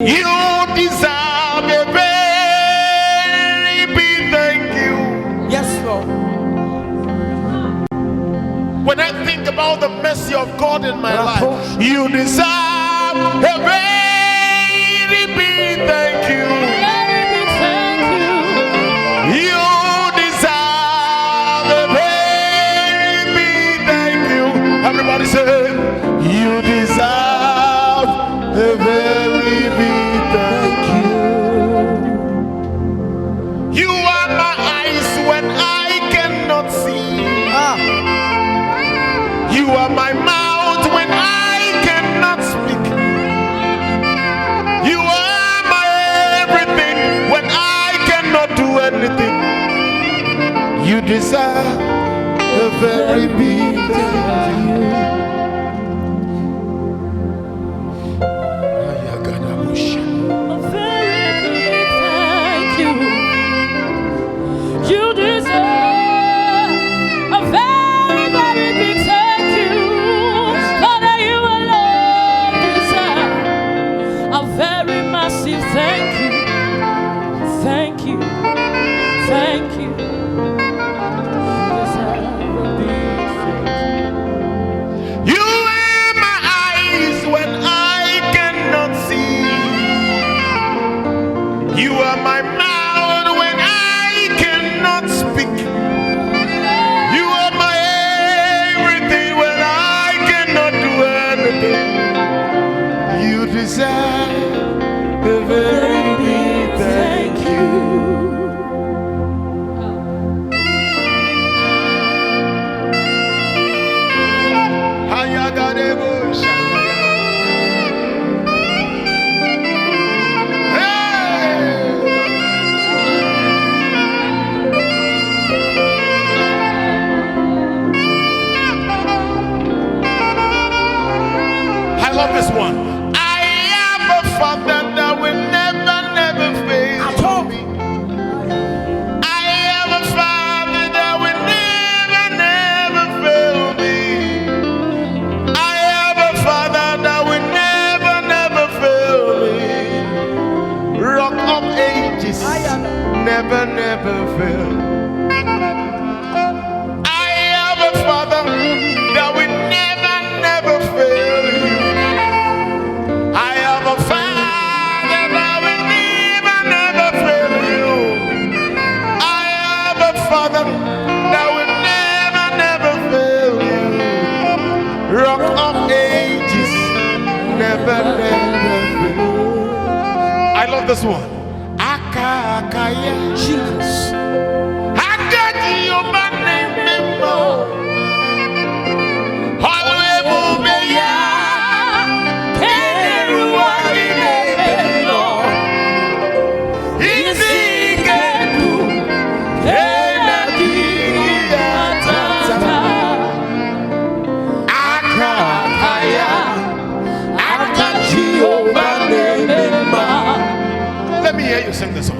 You deserve a very big thank you. Yes, Lord. When I think about the mercy of God in my life, you deserve a very big thank you. You deserve a very big thank you. Everybody say, you deserve a very big thank you. You are my eyes when I cannot see. You are my mouth when I cannot speak. You are my everything when I cannot do anything. You deserve a very big thank you. A very big thank you. You deserve a very, very big thank you. Father, you alone deserve a very massive thank you. Thank you. Thank you. You deserve a big thank you. You are my eyes when I cannot see. You are my mouth when I cannot speak. You are my everything when I cannot do anything. You deserve a very big thank you. I love this one. I am a father that will never, never fail me. I am a father that will never, never fail me. I am a father that will never, never fail me. Rock of ages, never, never fail. I am a father that will never, never fail you. I am a father that will never, never fail you. I am a father that will never, never fail you. Rock of ages, never, never fail. I love this one. Akakaya. Jesus. Akati yobane memo. Hallelujah. Let me hear you sing this song.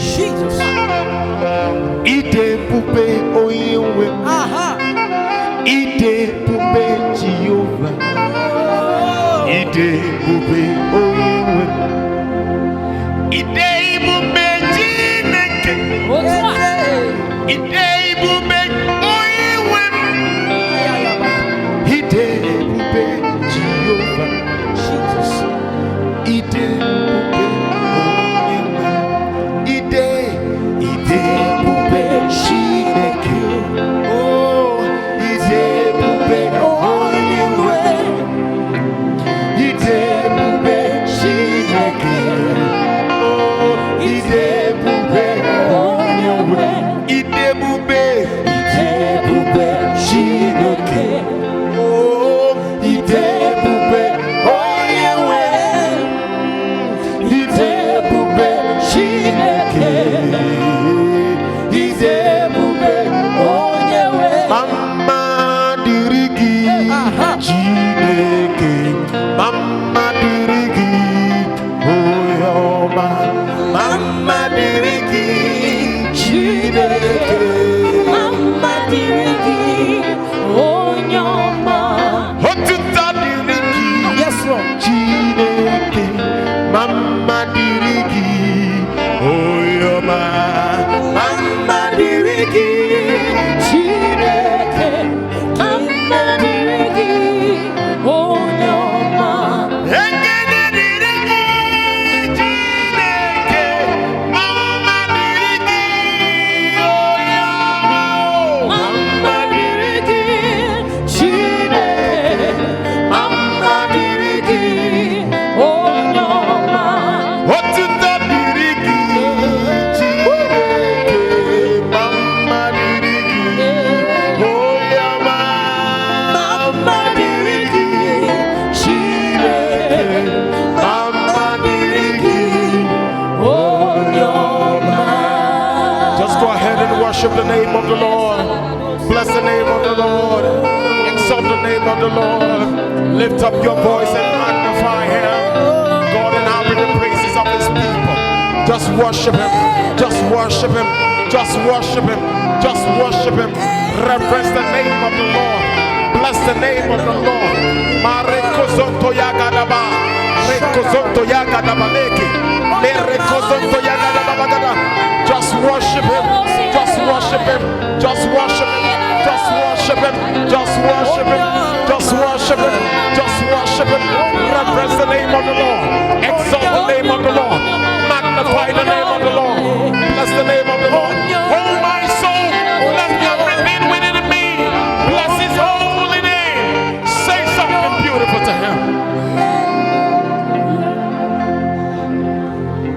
Jesus. Ide bube oyewe. Ide bube Jehovah. Ide bube oyewe. Ide bube Chineke. Ide bube oyewe. Ide bube Jehovah. Jesus. worship the name of the Lord. Bless the name of the Lord. Exalt the name of the Lord. Lift up your voice and magnify him. God inhabit the praises of his people. Just worship him. Just worship him. Just worship him. Just worship him. Reverence the name of the Lord. Bless the name of the Lord. Marekozonto yagadaba. Rekozonto yagadaba leki. Merekozonto yagadaba gada. Just worship him. Just worship him. Just worship him. Just worship him. Just worship him. Just worship him. Just worship him. Reverence the name of the Lord. Exalt the name of the Lord. Magnify the name of the Lord.